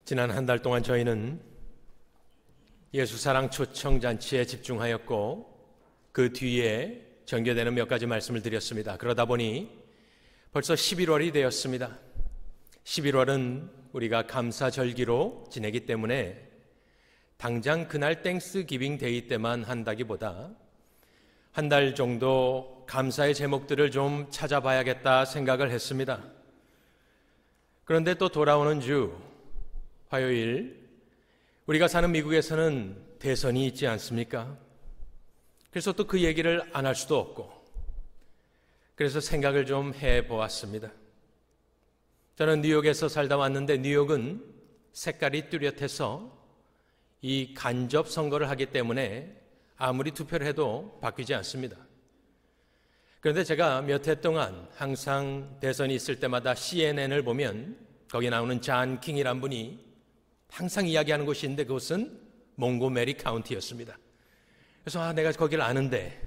지난 한 달 동안 저희는 예수사랑 초청잔치에 집중하였고 그 뒤에 전개되는 몇 가지 말씀을 드렸습니다. 그러다 보니 벌써 11월이 되었습니다. 11월은 우리가 감사절기로 지내기 때문에 당장 그날 땡스기빙 데이 때만 한다기보다 한 달 정도 감사의 제목들을 좀 찾아봐야겠다 생각을 했습니다. 그런데 또 돌아오는 주 화요일 우리가 사는 미국에서는 대선이 있지 않습니까? 그래서 또 그 얘기를 안 할 수도 없고 그래서 생각을 좀 해보았습니다. 저는 뉴욕에서 살다 왔는데 뉴욕은 색깔이 뚜렷해서 이 간접 선거를 하기 때문에 아무리 투표를 해도 바뀌지 않습니다. 그런데 제가 몇 해 동안 항상 대선이 있을 때마다 CNN을 보면 거기 나오는 잔 킹이란 분이 항상 이야기하는 곳이 있는데 그곳은 몽고메리 카운티였습니다. 그래서 내가 거기를 아는데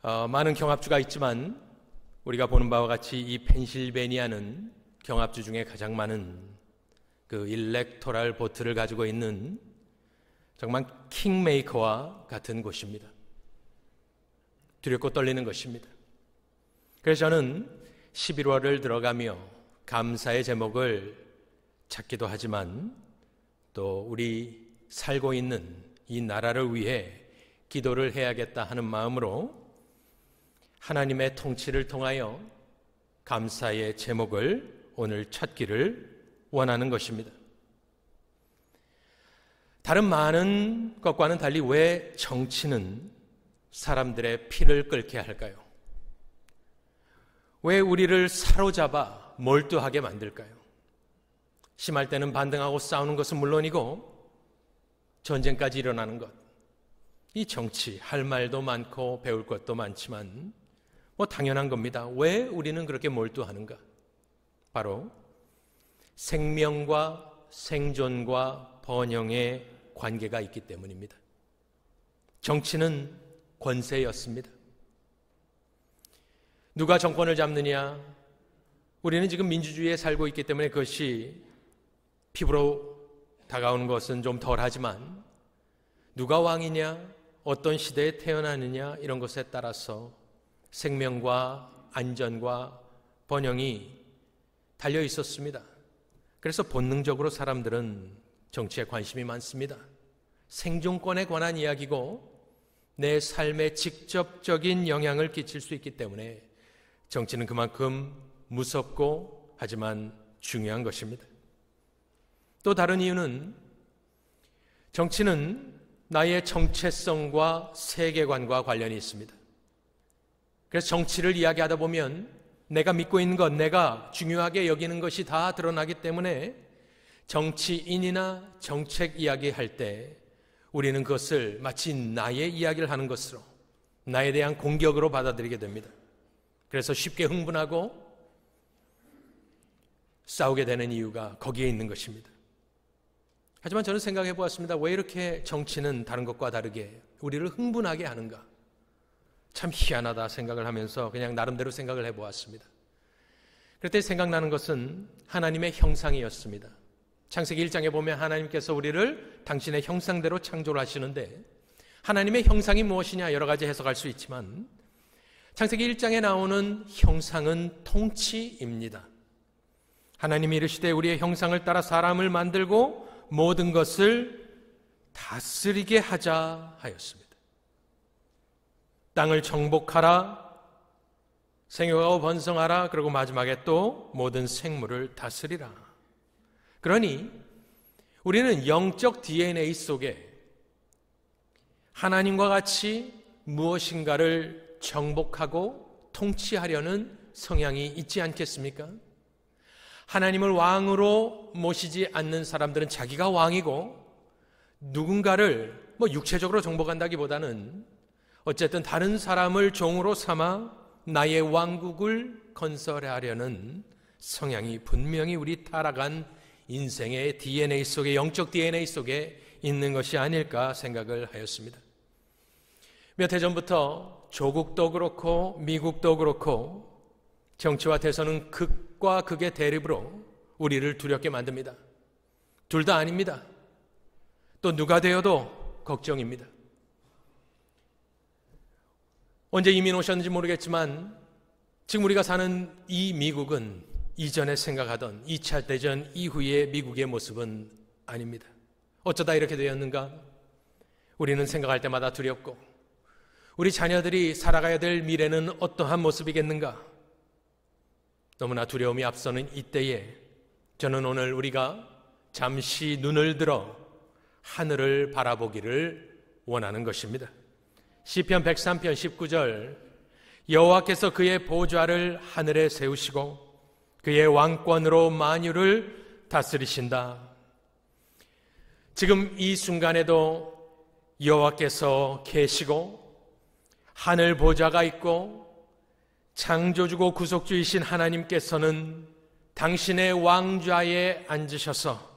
많은 경합주가 있지만 우리가 보는 바와 같이 이 펜실베니아는 경합주 중에 가장 많은 그 일렉토랄 보트를 가지고 있는 정말 킹메이커와 같은 곳입니다. 두렵고 떨리는 것입니다. 그래서 저는 11월을 들어가며 감사의 제목을 찾기도 하지만 또 우리 살고 있는 이 나라를 위해 기도를 해야겠다 하는 마음으로 하나님의 통치를 통하여 감사의 제목을 오늘 찾기를 원하는 것입니다. 다른 많은 것과는 달리 왜 정치는 사람들의 피를 끓게 할까요? 왜 우리를 사로잡아 몰두하게 만들까요? 심할 때는 반등하고 싸우는 것은 물론이고 전쟁까지 일어나는 것. 이 정치 할 말도 많고 배울 것도 많지만 당연한 겁니다. 왜 우리는 그렇게 몰두하는가? 바로 생명과 생존과 번영의 관계가 있기 때문입니다. 정치는 권세였습니다. 누가 정권을 잡느냐? 우리는 지금 민주주의에 살고 있기 때문에 그것이 피부로 다가오는 것은 좀 덜하지만 누가 왕이냐, 어떤 시대에 태어나느냐 이런 것에 따라서 생명과 안전과 번영이 달려 있었습니다. 그래서 본능적으로 사람들은 정치에 관심이 많습니다. 생존권에 관한 이야기고 내 삶에 직접적인 영향을 끼칠 수 있기 때문에 정치는 그만큼 무섭고 하지만 중요한 것입니다. 또 다른 이유는 정치는 나의 정체성과 세계관과 관련이 있습니다. 그래서 정치를 이야기하다 보면 내가 믿고 있는 것, 내가 중요하게 여기는 것이 다 드러나기 때문에 정치인이나 정책 이야기할 때 우리는 그것을 마치 나의 이야기를 하는 것으로 나에 대한 공격으로 받아들이게 됩니다. 그래서 쉽게 흥분하고 싸우게 되는 이유가 거기에 있는 것입니다. 하지만 저는 생각해 보았습니다. 왜 이렇게 정치는 다른 것과 다르게 우리를 흥분하게 하는가? 참 희한하다 생각을 하면서 그냥 나름대로 생각을 해 보았습니다. 그때 생각나는 것은 하나님의 형상이었습니다. 창세기 1장에 보면 하나님께서 우리를 당신의 형상대로 창조를 하시는데 하나님의 형상이 무엇이냐 여러 가지 해석할 수 있지만 창세기 1장에 나오는 형상은 통치입니다. 하나님이 이르시되 우리의 형상을 따라 사람을 만들고 모든 것을 다스리게 하자 하였습니다. 땅을 정복하라, 생육하고 번성하라, 그리고 마지막에 또 모든 생물을 다스리라. 그러니 우리는 영적 DNA 속에 하나님과 같이 무엇인가를 정복하고 통치하려는 성향이 있지 않겠습니까? 하나님을 왕으로 모시지 않는 사람들은 자기가 왕이고 누군가를 육체적으로 정복한다기보다는 어쨌든 다른 사람을 종으로 삼아 나의 왕국을 건설하려는 성향이 분명히 우리 타락한 인생의 DNA 속에, 영적 DNA 속에 있는 것이 아닐까 생각을 하였습니다. 몇 해 전부터 조국도 그렇고 미국도 그렇고 정치와 대선은 극과 극의 대립으로 우리를 두렵게 만듭니다. 둘 다 아닙니다. 또 누가 되어도 걱정입니다. 언제 이민 오셨는지 모르겠지만 지금 우리가 사는 이 미국은 이전에 생각하던 2차 대전 이후의 미국의 모습은 아닙니다. 어쩌다 이렇게 되었는가? 우리는 생각할 때마다 두렵고 우리 자녀들이 살아가야 될 미래는 어떠한 모습이겠는가? 너무나 두려움이 앞서는 이때에 저는 오늘 우리가 잠시 눈을 들어 하늘을 바라보기를 원하는 것입니다. 시편 103편 19절 여호와께서 그의 보좌를 하늘에 세우시고 그의 왕권으로 만유를 다스리신다. 지금 이 순간에도 여호와께서 계시고 하늘 보좌가 있고 창조주고 구속주이신 하나님께서는 당신의 왕좌에 앉으셔서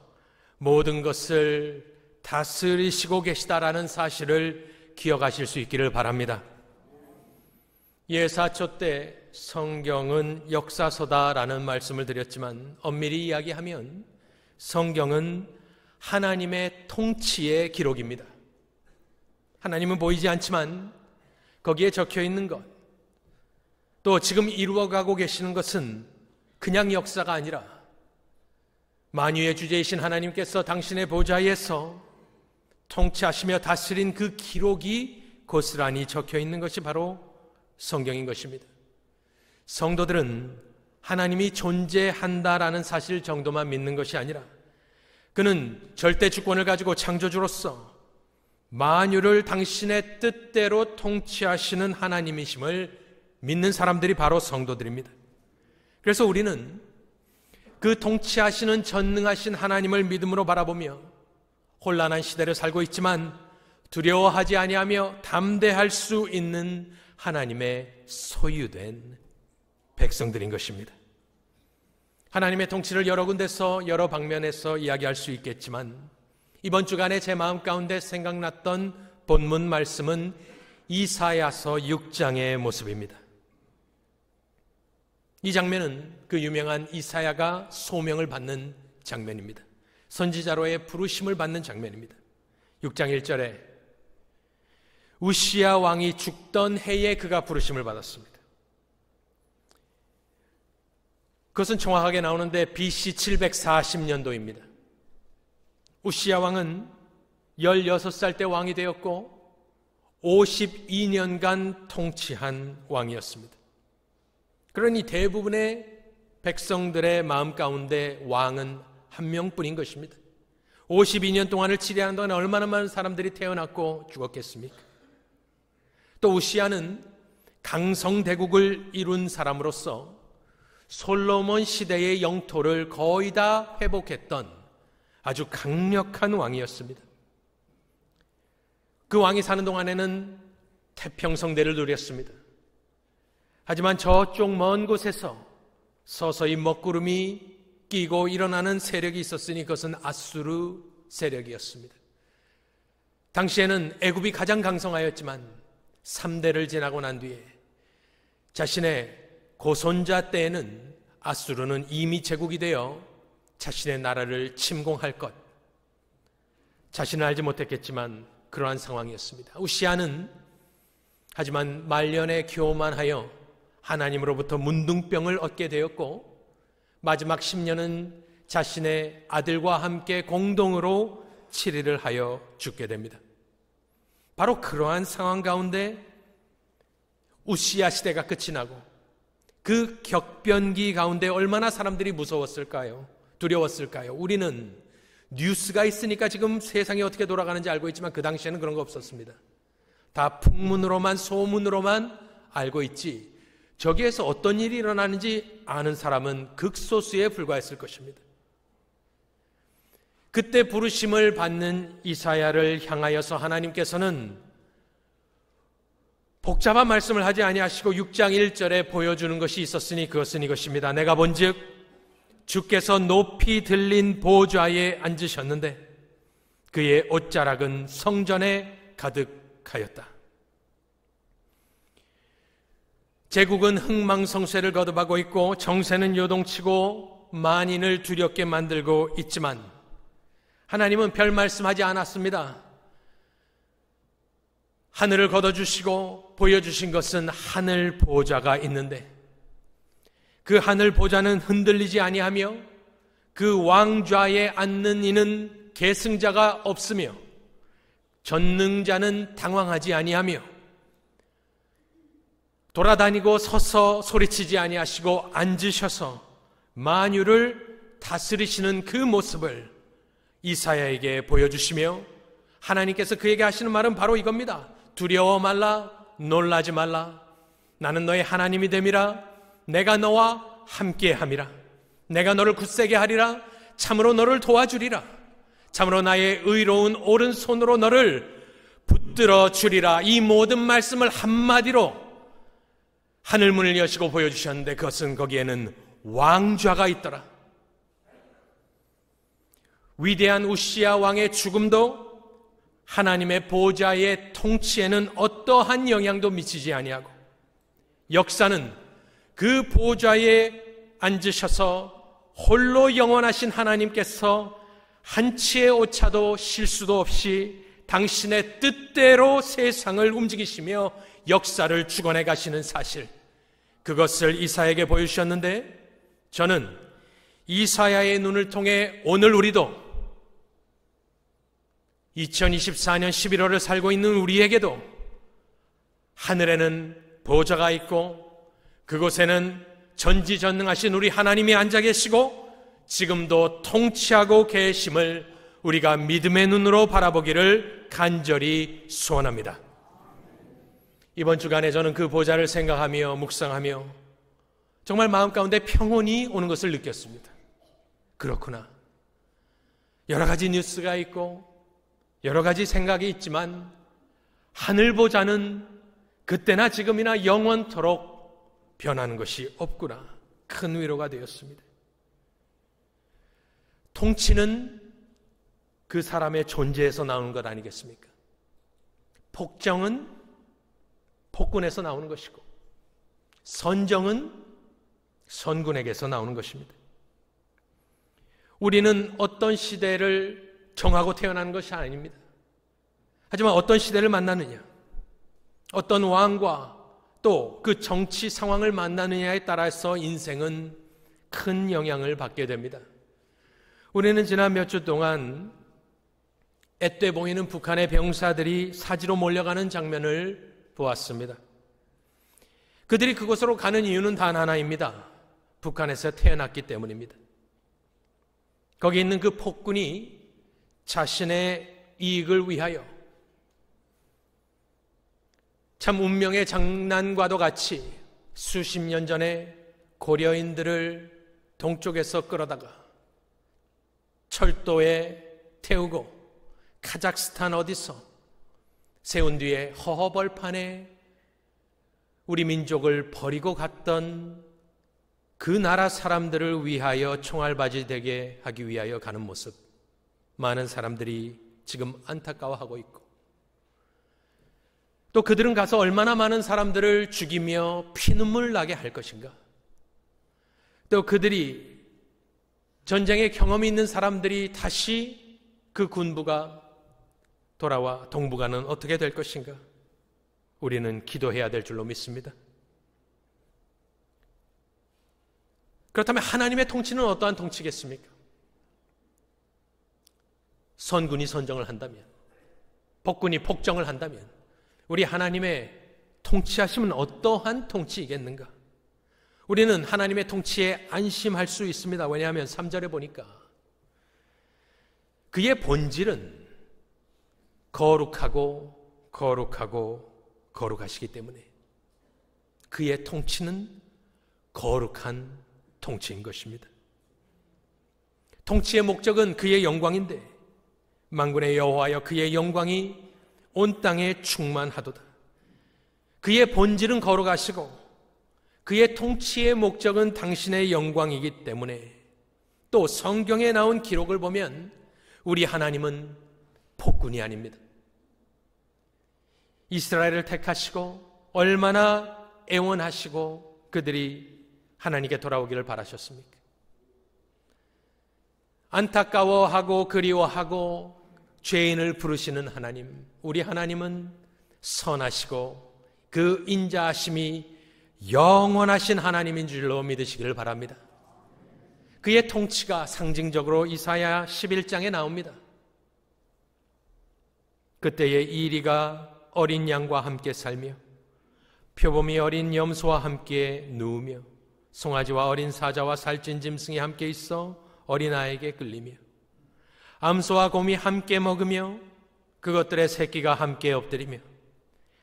모든 것을 다스리시고 계시다라는 사실을 기억하실 수 있기를 바랍니다. 예사초 때 성경은 역사서다라는 말씀을 드렸지만 엄밀히 이야기하면 성경은 하나님의 통치의 기록입니다. 하나님은 보이지 않지만 거기에 적혀 있는 것, 또 지금 이루어가고 계시는 것은 그냥 역사가 아니라 만유의 주제이신 하나님께서 당신의 보좌에서 통치하시며 다스린 그 기록이 고스란히 적혀 있는 것이 바로 성경인 것입니다. 성도들은 하나님이 존재한다라는 사실 정도만 믿는 것이 아니라 그는 절대 주권을 가지고 창조주로서 만유를 당신의 뜻대로 통치하시는 하나님이심을 믿는 사람들이 바로 성도들입니다. 그래서 우리는 그 통치하시는 전능하신 하나님을 믿음으로 바라보며 혼란한 시대를 살고 있지만 두려워하지 아니하며 담대할 수 있는 하나님의 소유된 백성들인 것입니다. 하나님의 통치를 여러 군데서 여러 방면에서 이야기할 수 있겠지만 이번 주간에 제 마음 가운데 생각났던 본문 말씀은 이사야서 6장의 모습입니다. 이 장면은 그 유명한 이사야가 소명을 받는 장면입니다. 선지자로의 부르심을 받는 장면입니다. 6장 1절에 우시야 왕이 죽던 해에 그가 부르심을 받았습니다. 그것은 정확하게 나오는데 BC 740년도입니다. 우시야 왕은 16살 때 왕이 되었고 52년간 통치한 왕이었습니다. 그러니 대부분의 백성들의 마음 가운데 왕은 한 명뿐인 것입니다. 52년 동안을 치리하는 동안 얼마나 많은 사람들이 태어났고 죽었겠습니까? 또 우시야는 강성대국을 이룬 사람으로서 솔로몬 시대의 영토를 거의 다 회복했던 아주 강력한 왕이었습니다. 그 왕이 사는 동안에는 태평성대를 누렸습니다. 하지만 저쪽 먼 곳에서 서서히 먹구름이 끼고 일어나는 세력이 있었으니 그것은 아수르 세력이었습니다. 당시에는 애굽이 가장 강성하였지만 3대를 지나고 난 뒤에 자신의 고손자 때에는 아수르는 이미 제국이 되어 자신의 나라를 침공할 것, 자신은 알지 못했겠지만 그러한 상황이었습니다. 우시야는 하지만 말년에 교만하여 하나님으로부터 문둥병을 얻게 되었고 마지막 10년은 자신의 아들과 함께 공동으로 치리를 하여 죽게 됩니다. 바로 그러한 상황 가운데 우시야 시대가 끝이 나고 그 격변기 가운데 얼마나 사람들이 무서웠을까요? 두려웠을까요? 우리는 뉴스가 있으니까 지금 세상이 어떻게 돌아가는지 알고 있지만 그 당시에는 그런 거 없었습니다. 다 풍문으로만 소문으로만 알고 있지 저기에서 어떤 일이 일어나는지 아는 사람은 극소수에 불과했을 것입니다. 그때 부르심을 받는 이사야를 향하여서 하나님께서는 복잡한 말씀을 하지 아니하시고 6장 1절에 보여주는 것이 있었으니 그것은 이것입니다. 내가 본즉 주께서 높이 들린 보좌에 앉으셨는데 그의 옷자락은 성전에 가득하였다. 제국은 흥망성쇠를 거듭하고 있고 정세는 요동치고 만인을 두렵게 만들고 있지만 하나님은 별 말씀하지 않았습니다. 하늘을 걷어주시고 보여주신 것은 하늘 보좌가 있는데 그 하늘 보좌는 흔들리지 아니하며 그 왕좌에 앉는 이는 계승자가 없으며 전능자는 당황하지 아니하며 돌아다니고 서서 소리치지 아니하시고 앉으셔서 만유를 다스리시는 그 모습을 이사야에게 보여주시며 하나님께서 그에게 하시는 말은 바로 이겁니다. 두려워 말라, 놀라지 말라. 나는 너의 하나님이 됨이라. 내가 너와 함께함이라. 내가 너를 굳세게 하리라. 참으로 너를 도와주리라. 참으로 나의 의로운 오른손으로 너를 붙들어 주리라. 이 모든 말씀을 한마디로 하늘문을 여시고 보여주셨는데 그것은 거기에는 왕좌가 있더라. 위대한 우시야 왕의 죽음도 하나님의 보좌의 통치에는 어떠한 영향도 미치지 아니하고 역사는 그 보좌에 앉으셔서 홀로 영원하신 하나님께서 한치의 오차도 실수도 없이 당신의 뜻대로 세상을 움직이시며 역사를 주관해 가시는 사실, 그것을 이사야에게 보여주셨는데 저는 이사야의 눈을 통해 오늘 우리도 2024년 11월을 살고 있는 우리에게도 하늘에는 보좌가 있고 그곳에는 전지전능하신 우리 하나님이 앉아 계시고 지금도 통치하고 계심을 우리가 믿음의 눈으로 바라보기를 간절히 소원합니다. 이번 주간에 저는 그 보좌를 생각하며 묵상하며 정말 마음 가운데 평온이 오는 것을 느꼈습니다. 그렇구나. 여러 가지 뉴스가 있고 여러 가지 생각이 있지만 하늘 보좌는 그때나 지금이나 영원토록 변하는 것이 없구나. 큰 위로가 되었습니다. 통치는 그 사람의 존재에서 나오는 것 아니겠습니까? 복정은 폭군에서 나오는 것이고 선정은 선군에게서 나오는 것입니다. 우리는 어떤 시대를 정하고 태어나는 것이 아닙니다. 하지만 어떤 시대를 만나느냐, 어떤 왕과 또 그 정치 상황을 만나느냐에 따라서 인생은 큰 영향을 받게 됩니다. 우리는 지난 몇 주 동안 앳돼 보이는 북한의 병사들이 사지로 몰려가는 장면을 보았습니다. 그들이 그곳으로 가는 이유는 단 하나입니다. 북한에서 태어났기 때문입니다. 거기 있는 그 폭군이 자신의 이익을 위하여 참 운명의 장난과도 같이 수십 년 전에 고려인들을 동쪽에서 끌어다가 철도에 태우고 카자흐스탄 어디서 세운 뒤에 허허벌판에 우리 민족을 버리고 갔던 그 나라 사람들을 위하여 총알바지 되게 하기 위하여 가는 모습, 많은 사람들이 지금 안타까워하고 있고 또 그들은 가서 얼마나 많은 사람들을 죽이며 피눈물 나게 할 것인가. 또 그들이 전쟁의 경험이 있는 사람들이 다시 그 군부가 돌아와 동북아는 어떻게 될 것인가. 우리는 기도해야 될 줄로 믿습니다. 그렇다면 하나님의 통치는 어떠한 통치겠습니까? 선군이 선정을 한다면, 복군이 복정을 한다면 우리 하나님의 통치하심은 어떠한 통치이겠는가? 우리는 하나님의 통치에 안심할 수 있습니다. 왜냐하면 3절에 보니까 그의 본질은 거룩하고 거룩하고 거룩하시기 때문에 그의 통치는 거룩한 통치인 것입니다. 통치의 목적은 그의 영광인데 만군의 여호와여 그의 영광이 온 땅에 충만하도다. 그의 본질은 거룩하시고 그의 통치의 목적은 당신의 영광이기 때문에 또 성경에 나온 기록을 보면 우리 하나님은 폭군이 아닙니다. 이스라엘을 택하시고 얼마나 애원하시고 그들이 하나님께 돌아오기를 바라셨습니까? 안타까워하고 그리워하고 죄인을 부르시는 하나님, 우리 하나님은 선하시고 그 인자하심이 영원하신 하나님인 줄로 믿으시기를 바랍니다. 그의 통치가 상징적으로 이사야 11장에 나옵니다. 그때에 이리가 어린 양과 함께 살며 표범이 어린 염소와 함께 누우며 송아지와 어린 사자와 살찐 짐승이 함께 있어 어린아이에게 끌리며 암소와 곰이 함께 먹으며 그것들의 새끼가 함께 엎드리며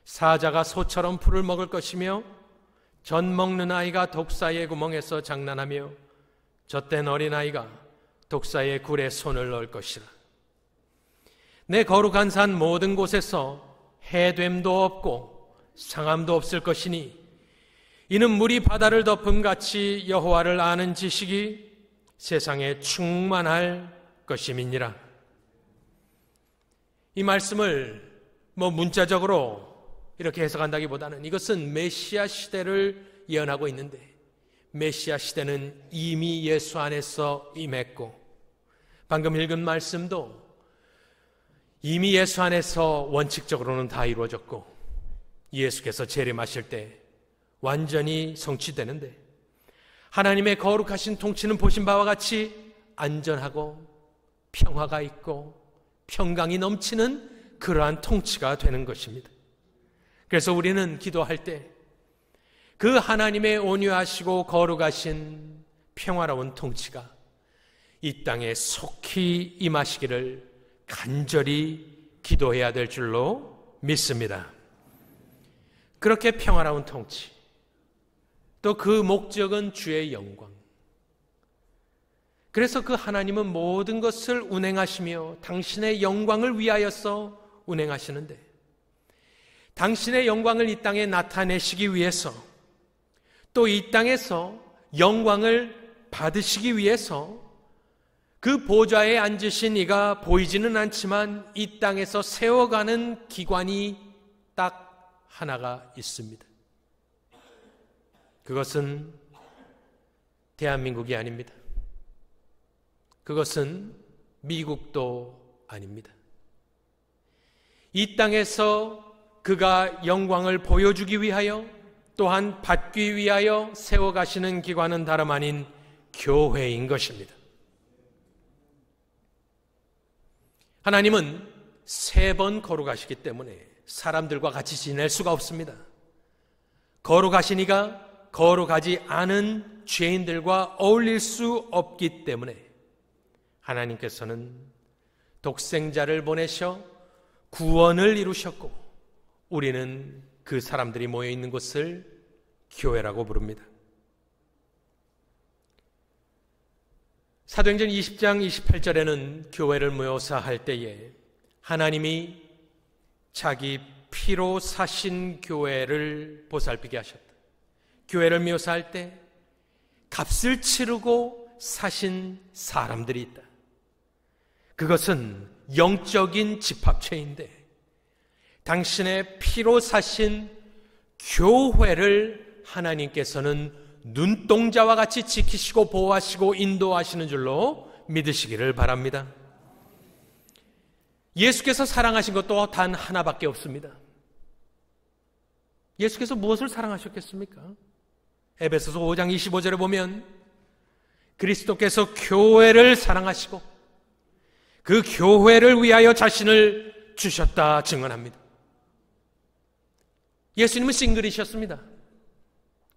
사자가 소처럼 풀을 먹을 것이며 젖 먹는 아이가 독사의 구멍에서 장난하며 젖된 어린아이가 독사의 굴에 손을 넣을 것이라. 내 거룩한 산 모든 곳에서 해됨도 없고 상함도 없을 것이니 이는 물이 바다를 덮음같이 여호와를 아는 지식이 세상에 충만할 것임이니라. 이 말씀을 문자적으로 이렇게 해석한다기보다는 이것은 메시아 시대를 예언하고 있는데, 메시아 시대는 이미 예수 안에서 임했고 방금 읽은 말씀도 이미 예수 안에서 원칙적으로는 다 이루어졌고 예수께서 재림하실 때 완전히 성취되는데, 하나님의 거룩하신 통치는 보신 바와 같이 안전하고 평화가 있고 평강이 넘치는 그러한 통치가 되는 것입니다. 그래서 우리는 기도할 때 그 하나님의 온유하시고 거룩하신 평화로운 통치가 이 땅에 속히 임하시기를 간절히 기도해야 될 줄로 믿습니다. 그렇게 평화로운 통치, 또 그 목적은 주의 영광. 그래서 그 하나님은 모든 것을 운행하시며 당신의 영광을 위하여서 운행하시는데, 당신의 영광을 이 땅에 나타내시기 위해서, 또 이 땅에서 영광을 받으시기 위해서 그 보좌에 앉으신 이가 보이지는 않지만 이 땅에서 세워가는 기관이 딱 하나가 있습니다. 그것은 대한민국이 아닙니다. 그것은 미국도 아닙니다. 이 땅에서 그가 영광을 보여주기 위하여 또한 받기 위하여 세워가시는 기관은 다름 아닌 교회인 것입니다. 하나님은 3번 거룩하시기 때문에 사람들과 같이 지낼 수가 없습니다. 거룩하신 이가 거룩하지 않은 죄인들과 어울릴 수 없기 때문에 하나님께서는 독생자를 보내셔 구원을 이루셨고, 우리는 그 사람들이 모여있는 곳을 교회라고 부릅니다. 사도행전 20장 28절에는 교회를 묘사할 때에 하나님이 자기 피로 사신 교회를 보살피게 하셨다. 교회를 묘사할 때 값을 치르고 사신 사람들이 있다. 그것은 영적인 집합체인데 당신의 피로 사신 교회를 하나님께서는 눈동자와 같이 지키시고 보호하시고 인도하시는 줄로 믿으시기를 바랍니다. 예수께서 사랑하신 것도 단 하나밖에 없습니다. 예수께서 무엇을 사랑하셨겠습니까? 에베소서 5장 25절에 보면 그리스도께서 교회를 사랑하시고 그 교회를 위하여 자신을 주셨다 증언합니다. 예수님은 싱글이셨습니다.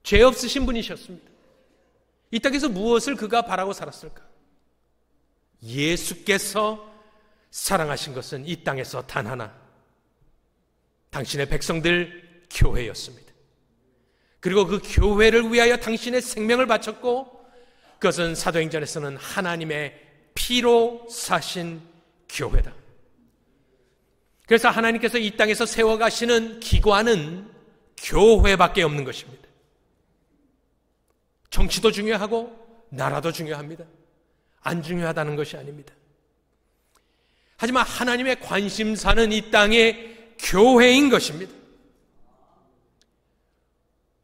죄 없으신 분이셨습니다. 이 땅에서 무엇을 그가 바라고 살았을까? 예수께서 사랑하신 것은 이 땅에서 단 하나, 당신의 백성들 교회였습니다. 그리고 그 교회를 위하여 당신의 생명을 바쳤고, 그것은 사도행전에서는 하나님의 피로 사신 교회다. 그래서 하나님께서 이 땅에서 세워가시는 기관은 교회밖에 없는 것입니다. 정치도 중요하고 나라도 중요합니다. 안 중요하다는 것이 아닙니다. 하지만 하나님의 관심사는 이 땅의 교회인 것입니다.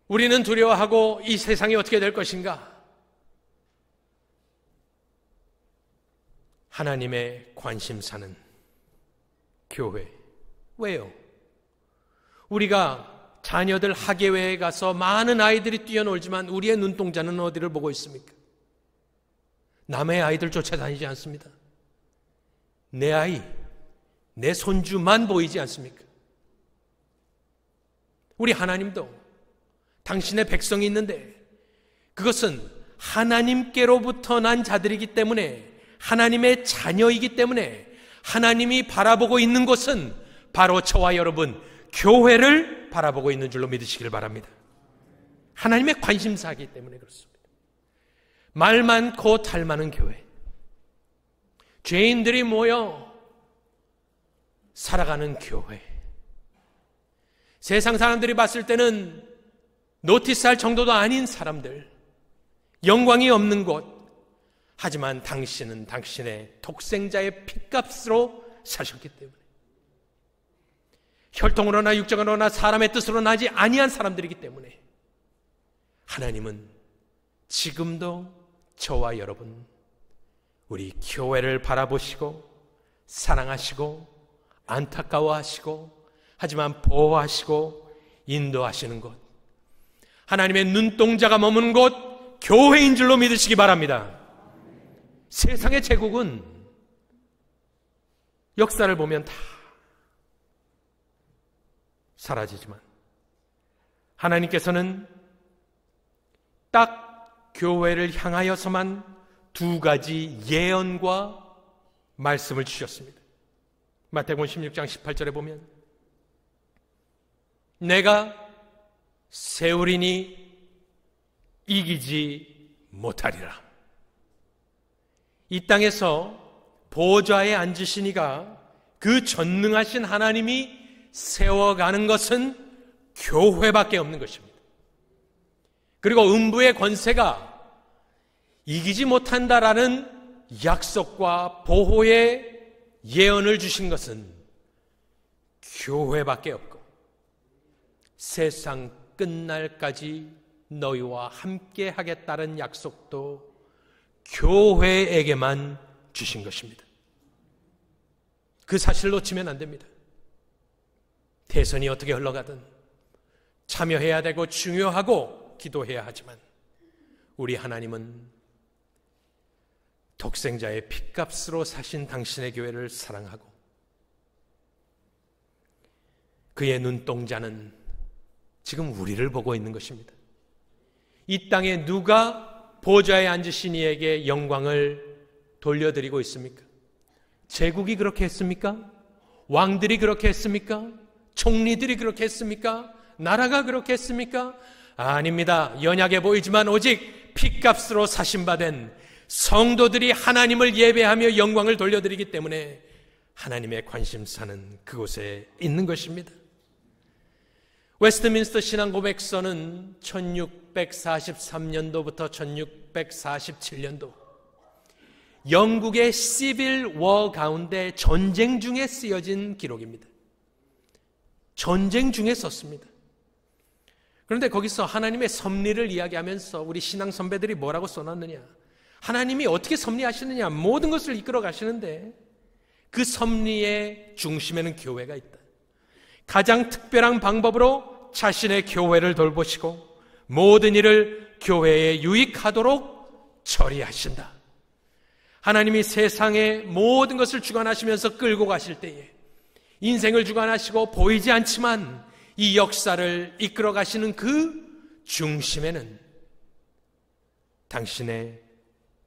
우리는 두려워하고 이 세상이 어떻게 될 것인가? 하나님의 관심사는 교회. 왜요? 우리가 자녀들 학예회에 가서 많은 아이들이 뛰어놀지만 우리의 눈동자는 어디를 보고 있습니까? 남의 아이들 쫓아다니지 않습니다. 내 아이, 내 손주만 보이지 않습니까? 우리 하나님도 당신의 백성이 있는데 그것은 하나님께로부터 난 자들이기 때문에, 하나님의 자녀이기 때문에 하나님이 바라보고 있는 곳은 바로 저와 여러분 교회를 바라보고 있는 줄로 믿으시길 바랍니다. 하나님의 관심사이기 때문에 그렇습니다. 말 많고 탈 많은 교회, 죄인들이 모여 살아가는 교회, 세상 사람들이 봤을 때는 노티스할 정도도 아닌 사람들, 영광이 없는 곳, 하지만 당신은 당신의 독생자의 핏값으로 사셨기 때문에, 혈통으로나 육정으로나 사람의 뜻으로 나지 아니한 사람들이기 때문에 하나님은 지금도 저와 여러분, 우리 교회를 바라보시고 사랑하시고 안타까워하시고 하지만 보호하시고 인도하시는 곳, 하나님의 눈동자가 머무는 곳 교회인 줄로 믿으시기 바랍니다. 세상의 제국은 역사를 보면 다 사라지지만 하나님께서는 딱 교회를 향하여서만 두 가지 예언과 말씀을 주셨습니다. 마태복음 16장 18절에 보면 내가 세우리니 이기지 못하리라. 이 땅에서 보좌에 앉으신 이가 그 전능하신 하나님이 세워가는 것은 교회밖에 없는 것입니다. 그리고 음부의 권세가 이기지 못한다라는 약속과 보호의 예언을 주신 것은 교회밖에 없고 세상 끝날까지 너희와 함께 하겠다는 약속도 교회에게만 주신 것입니다. 그 사실을 놓치면 안 됩니다. 대선이 어떻게 흘러가든 참여해야 되고 중요하고 기도해야 하지만 우리 하나님은 독생자의 핏값으로 사신 당신의 교회를 사랑하고 그의 눈동자는 지금 우리를 보고 있는 것입니다. 이 땅에 누가 보좌에 앉으신 이에게 영광을 돌려드리고 있습니까? 제국이 그렇게 했습니까? 왕들이 그렇게 했습니까? 총리들이 그렇게 했습니까? 나라가 그렇게 했습니까? 아닙니다. 연약해 보이지만 오직 핏값으로 사신받은 성도들이 하나님을 예배하며 영광을 돌려드리기 때문에 하나님의 관심사는 그곳에 있는 것입니다. 웨스트민스터 신앙고백서는 1643년도부터 1647년도 영국의 시빌 워 가운데 전쟁 중에 쓰여진 기록입니다. 전쟁 중에 썼습니다. 그런데 거기서 하나님의 섭리를 이야기하면서 우리 신앙 선배들이 뭐라고 써놨느냐, 하나님이 어떻게 섭리하시느냐, 모든 것을 이끌어 가시는데 그 섭리의 중심에는 교회가 있다. 가장 특별한 방법으로 자신의 교회를 돌보시고 모든 일을 교회에 유익하도록 처리하신다. 하나님이 세상의 모든 것을 주관하시면서 끌고 가실 때에 인생을 주관하시고 보이지 않지만 이 역사를 이끌어 가시는 그 중심에는 당신의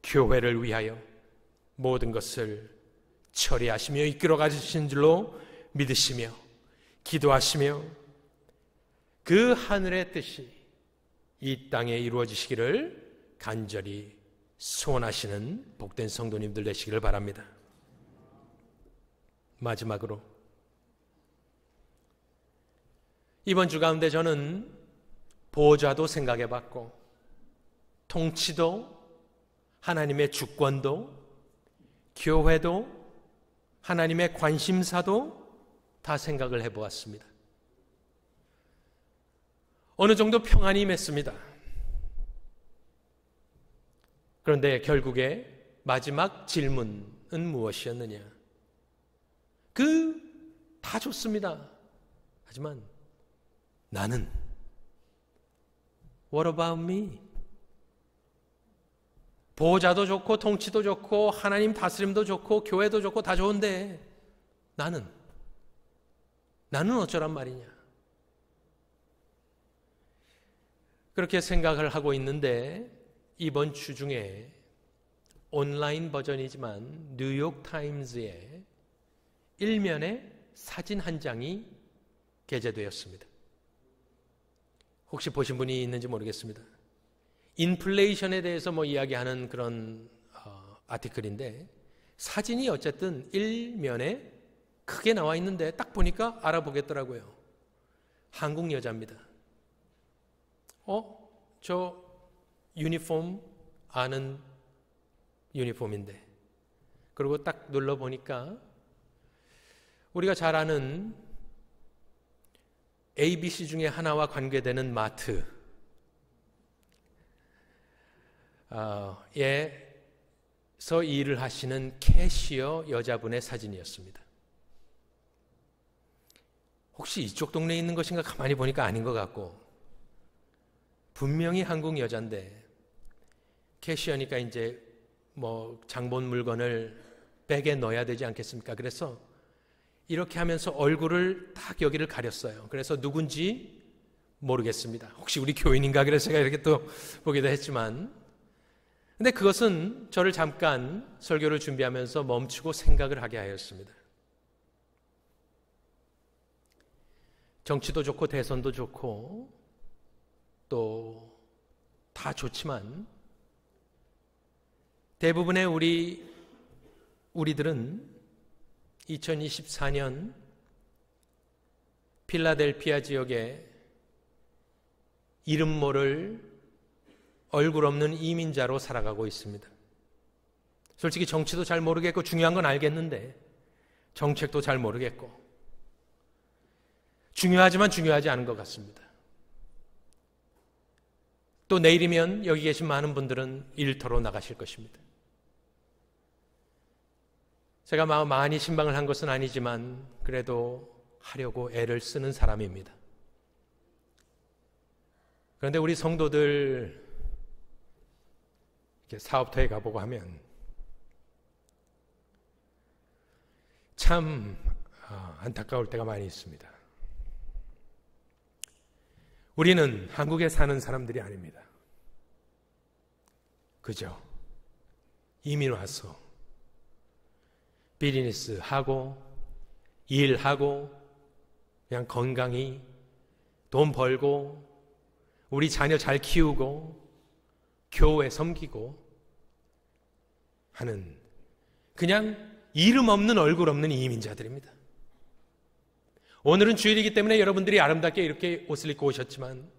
교회를 위하여 모든 것을 처리하시며 이끌어 가신 줄로 믿으시며 기도하시며 그 하늘의 뜻이 이 땅에 이루어지시기를 간절히 소원하시는 복된 성도님들 되시기를 바랍니다. 마지막으로 이번 주 가운데 저는 보좌도 생각해 봤고 통치도 하나님의 주권도 교회도 하나님의 관심사도 다 생각을 해보았습니다. 어느 정도 평안이 임했습니다. 그런데 결국에 마지막 질문은 무엇이었느냐? 다 좋습니다. 하지만 나는 What about me? 보호자도 좋고 통치도 좋고 하나님 다스림도 좋고 교회도 좋고 다 좋은데 나는 어쩌란 말이냐? 그렇게 생각을 하고 있는데 이번 주 중에 온라인 버전이지만 뉴욕타임즈에 일면에 사진 한 장이 게재되었습니다. 혹시 보신 분이 있는지 모르겠습니다. 인플레이션에 대해서 이야기하는 그런 아티클인데 사진이 어쨌든 일면에 크게 나와 있는데 딱 보니까 알아보겠더라고요. 한국 여자입니다. 저 유니폼 아는 유니폼인데. 그리고 딱 눌러보니까 우리가 잘 아는 ABC 중에 하나와 관계되는 마트에서 일을 하시는 캐시어 여자분의 사진이었습니다. 혹시 이쪽 동네에 있는 것인가 가만히 보니까 아닌 것 같고 분명히 한국 여자인데 캐시어니까 이제 장본 물건을 백에 넣어야 되지 않겠습니까? 그래서 이렇게 하면서 얼굴을 딱 여기를 가렸어요. 그래서 누군지 모르겠습니다. 혹시 우리 교인인가? 그래서 제가 이렇게 또 보기도 했지만 근데 그것은 저를 잠깐 설교를 준비하면서 멈추고 생각을 하게 하였습니다. 정치도 좋고 대선도 좋고 또 다 좋지만 대부분의 우리들은 2024년 필라델피아 지역에 이름 모를 얼굴 없는 이민자로 살아가고 있습니다. 솔직히 정치도 잘 모르겠고 중요한 건 알겠는데 정책도 잘 모르겠고 중요하지만 중요하지 않은 것 같습니다. 또 내일이면 여기 계신 많은 분들은 일터로 나가실 것입니다. 제가 많이 신방을 한 것은 아니지만 그래도 하려고 애를 쓰는 사람입니다. 그런데 우리 성도들 이렇게 사업터에 가보고 하면 참 안타까울 때가 많이 있습니다. 우리는 한국에 사는 사람들이 아닙니다. 그죠? 이민 와서 비즈니스 하고 일하고 그냥 건강히 돈 벌고 우리 자녀 잘 키우고 교회 섬기고 하는 그냥 이름 없는 얼굴 없는 이민자들입니다. 오늘은 주일이기 때문에 여러분들이 아름답게 이렇게 옷을 입고 오셨지만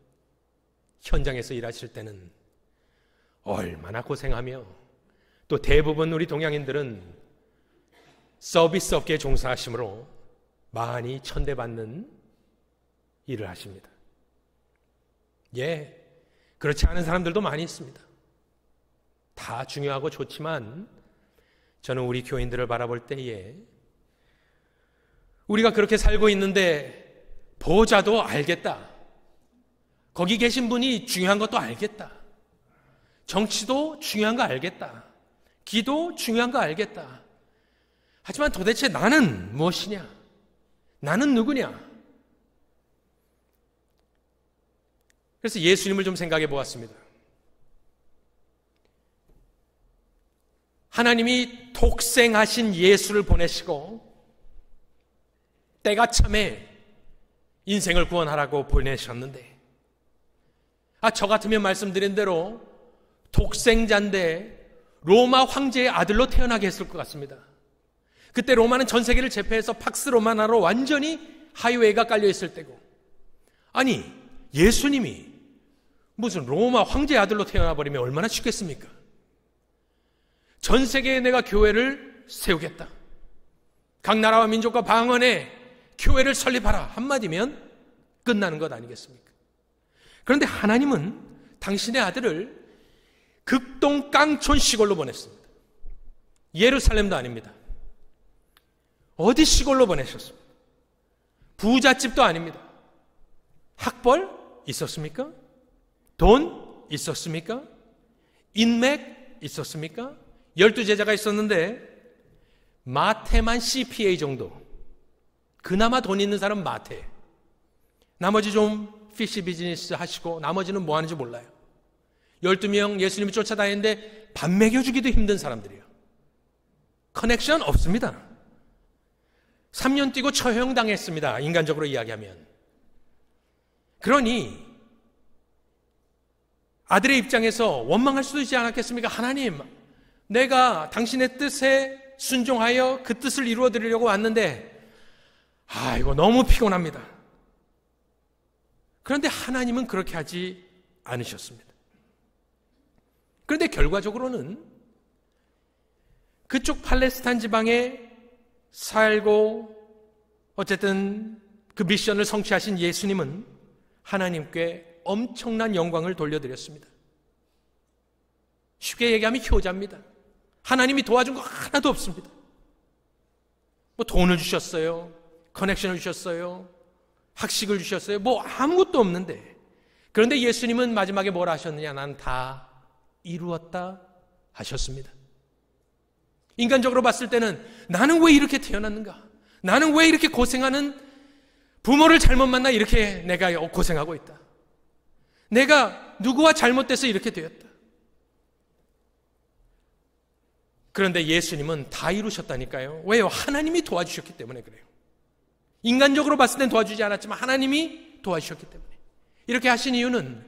현장에서 일하실 때는 얼마나 고생하며 또 대부분 우리 동양인들은 서비스 업계에 종사하심으로 많이 천대받는 일을 하십니다. 예, 그렇지 않은 사람들도 많이 있습니다. 다 중요하고 좋지만 저는 우리 교인들을 바라볼 때에 우리가 그렇게 살고 있는데 보호자도 알겠다. 거기 계신 분이 중요한 것도 알겠다. 정치도 중요한 거 알겠다. 기도 중요한 거 알겠다. 하지만 도대체 나는 무엇이냐? 나는 누구냐? 그래서 예수님을 좀 생각해 보았습니다. 하나님이 독생하신 예수를 보내시고 때가 참에 인생을 구원하라고 보내셨는데 저 같으면 말씀드린 대로 독생자인데 로마 황제의 아들로 태어나게 했을 것 같습니다. 그때 로마는 전 세계를 제패해서 팍스 로마나로 완전히 하이웨이가 깔려 있을 때고 아니 예수님이 무슨 로마 황제의 아들로 태어나버리면 얼마나 쉽겠습니까? 전 세계에 내가 교회를 세우겠다. 각 나라와 민족과 방언에 교회를 설립하라 한마디면 끝나는 것 아니겠습니까? 그런데 하나님은 당신의 아들을 극동 깡촌 시골로 보냈습니다. 예루살렘도 아닙니다. 어디 시골로 보내셨습니다. 부잣집도 아닙니다. 학벌 있었습니까? 돈 있었습니까? 인맥 있었습니까? 12제자가 있었는데 마태만 CPA 정도. 그나마 돈 있는 사람 마태. 나머지 좀 피시 비즈니스 하시고 나머지는 뭐 하는지 몰라요. 12명 예수님이 쫓아다니는데 밥 먹여주기도 힘든 사람들이에요. 커넥션 없습니다. 3년 뛰고 처형당했습니다. 인간적으로 이야기하면. 그러니 아들의 입장에서 원망할 수도 있지 않았겠습니까? 하나님, 내가 당신의 뜻에 순종하여 그 뜻을 이루어 드리려고 왔는데 이거 너무 피곤합니다. 그런데 하나님은 그렇게 하지 않으셨습니다. 그런데 결과적으로는 그쪽 팔레스타인 지방에 살고 어쨌든 그 미션을 성취하신 예수님은 하나님께 엄청난 영광을 돌려드렸습니다. 쉽게 얘기하면 효자입니다. 하나님이 도와준 거 하나도 없습니다. 뭐 돈을 주셨어요. 커넥션을 주셨어요. 학식을 주셨어요. 뭐 아무것도 없는데. 그런데 예수님은 마지막에 뭘 하셨느냐? 난 다 이루었다 하셨습니다. 인간적으로 봤을 때는 나는 왜 이렇게 태어났는가? 나는 왜 이렇게 고생하는 부모를 잘못 만나 이렇게 내가 고생하고 있다. 내가 누구와 잘못돼서 이렇게 되었다. 그런데 예수님은 다 이루셨다니까요. 왜요? 하나님이 도와주셨기 때문에 그래요. 인간적으로 봤을 땐 도와주지 않았지만 하나님이 도와주셨기 때문에. 이렇게 하신 이유는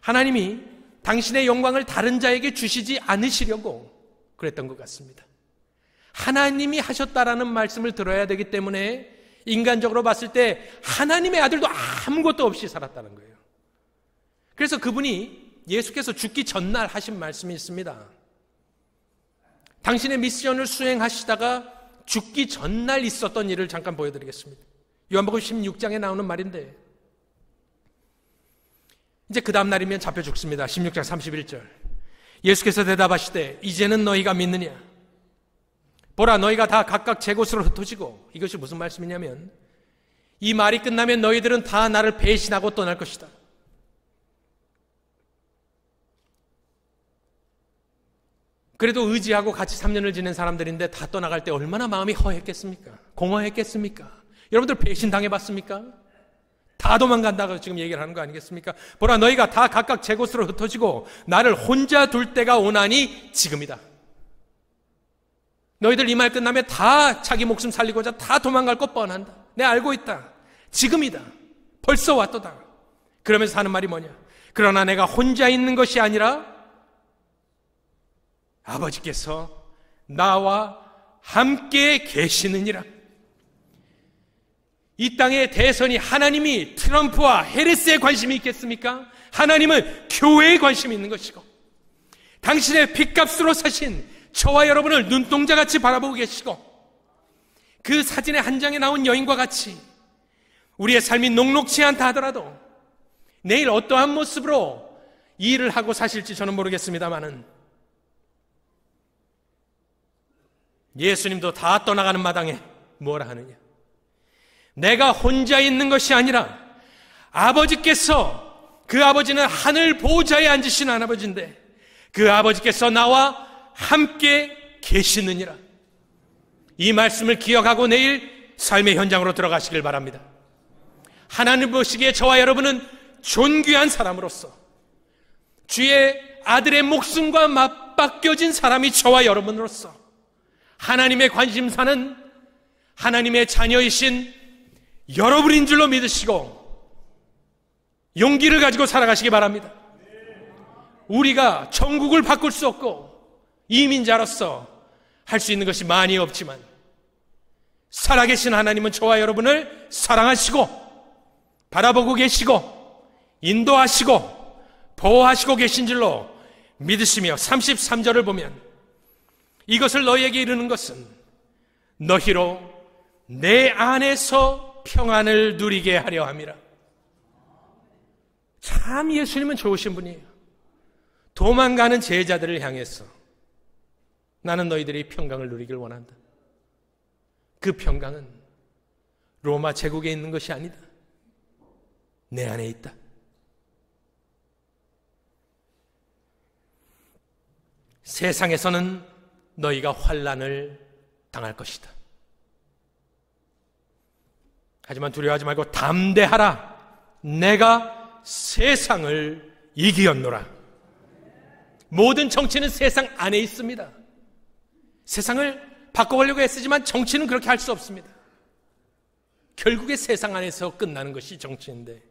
하나님이 당신의 영광을 다른 자에게 주시지 않으시려고 그랬던 것 같습니다. 하나님이 하셨다라는 말씀을 들어야 되기 때문에 인간적으로 봤을 때 하나님의 아들도 아무것도 없이 살았다는 거예요. 그래서 그분이 예수께서 죽기 전날 하신 말씀이 있습니다. 당신의 미션을 수행하시다가 죽기 전날 있었던 일을 잠깐 보여드리겠습니다. 요한복음 16장에 나오는 말인데 이제 그 다음 날이면 잡혀 죽습니다. 16장 31절. 예수께서 대답하시되 이제는 너희가 믿느냐? 보라, 너희가 다 각각 제 곳으로 흩어지고. 이것이 무슨 말씀이냐면 이 말이 끝나면 너희들은 다 나를 배신하고 떠날 것이다. 그래도 의지하고 같이 3년을 지낸 사람들인데 다 떠나갈 때 얼마나 마음이 허했겠습니까? 공허했겠습니까? 여러분들 배신당해봤습니까? 다 도망간다고 지금 얘기를 하는 거 아니겠습니까? 보라, 너희가 다 각각 제 곳으로 흩어지고 나를 혼자 둘 때가 오나니 지금이다. 너희들 이 말 끝나면 다 자기 목숨 살리고자 다 도망갈 것 뻔한다. 내가 알고 있다. 지금이다. 벌써 왔도다. 그러면서 하는 말이 뭐냐? 그러나 내가 혼자 있는 것이 아니라 아버지께서 나와 함께 계시느니라. 이 땅의 대선이 하나님이 트럼프와 해리스에 관심이 있겠습니까? 하나님은 교회에 관심이 있는 것이고 당신의 핏값으로 사신 저와 여러분을 눈동자같이 바라보고 계시고 그 사진의 한 장에 나온 여인과 같이 우리의 삶이 녹록지 않다 하더라도 내일 어떠한 모습으로 이 일을 하고 사실지 저는 모르겠습니다만은 예수님도 다 떠나가는 마당에 뭐라 하느냐? 내가 혼자 있는 것이 아니라 아버지께서, 그 아버지는 하늘 보좌에 앉으신 아버지인데 그 아버지께서 나와 함께 계시느니라. 이 말씀을 기억하고 내일 삶의 현장으로 들어가시길 바랍니다. 하나님 보시기에 저와 여러분은 존귀한 사람으로서 주의 아들의 목숨과 맞바뀌어진 사람이 저와 여러분으로서 하나님의 관심사는 하나님의 자녀이신 여러분인 줄로 믿으시고 용기를 가지고 살아가시기 바랍니다. 우리가 천국을 바꿀 수 없고 이민자로서 할 수 있는 것이 많이 없지만 살아계신 하나님은 저와 여러분을 사랑하시고 바라보고 계시고 인도하시고 보호하시고 계신 줄로 믿으시며 33절을 보면 이것을 너희에게 이르는 것은 너희로 내 안에서 평안을 누리게 하려 함이라. 참 예수님은 좋으신 분이에요. 도망가는 제자들을 향해서 나는 너희들이 평강을 누리길 원한다. 그 평강은 로마 제국에 있는 것이 아니다. 내 안에 있다. 세상에서는 너희가 환난을 당할 것이다. 하지만 두려워하지 말고 담대하라. 내가 세상을 이기었노라. 모든 정치는 세상 안에 있습니다. 세상을 바꿔보려고 애쓰지만 정치는 그렇게 할 수 없습니다. 결국에 세상 안에서 끝나는 것이 정치인데,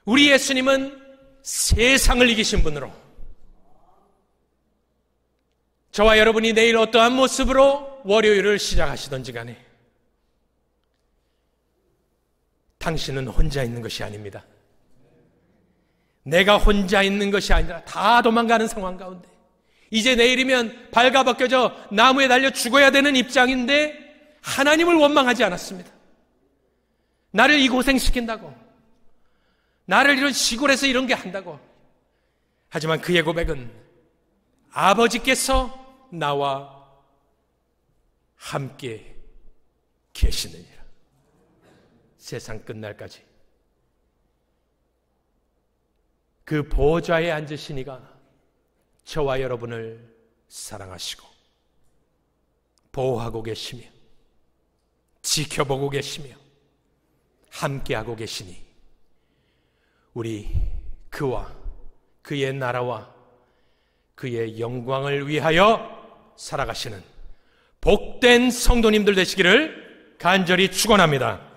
우리 예수님은 세상을 이기신 분으로 저와 여러분이 내일 어떠한 모습으로 월요일을 시작하시던지 간에 당신은 혼자 있는 것이 아닙니다. 내가 혼자 있는 것이 아니라 다 도망가는 상황 가운데, 이제 내일이면 발가벗겨져 나무에 달려 죽어야 되는 입장인데 하나님을 원망하지 않았습니다. 나를 이 고생시킨다고, 나를 이런 시골에서 이런 게 한다고. 하지만 그의 고백은 아버지께서 나와 함께 계시느니라. 세상 끝날까지 그 보좌에 앉으시니가 저와 여러분을 사랑하시고 보호하고 계시며 지켜보고 계시며 함께하고 계시니, 우리 그와 그의 나라와 그의 영광을 위하여 살아가시는 복된 성도님들 되시기를 간절히 축원합니다.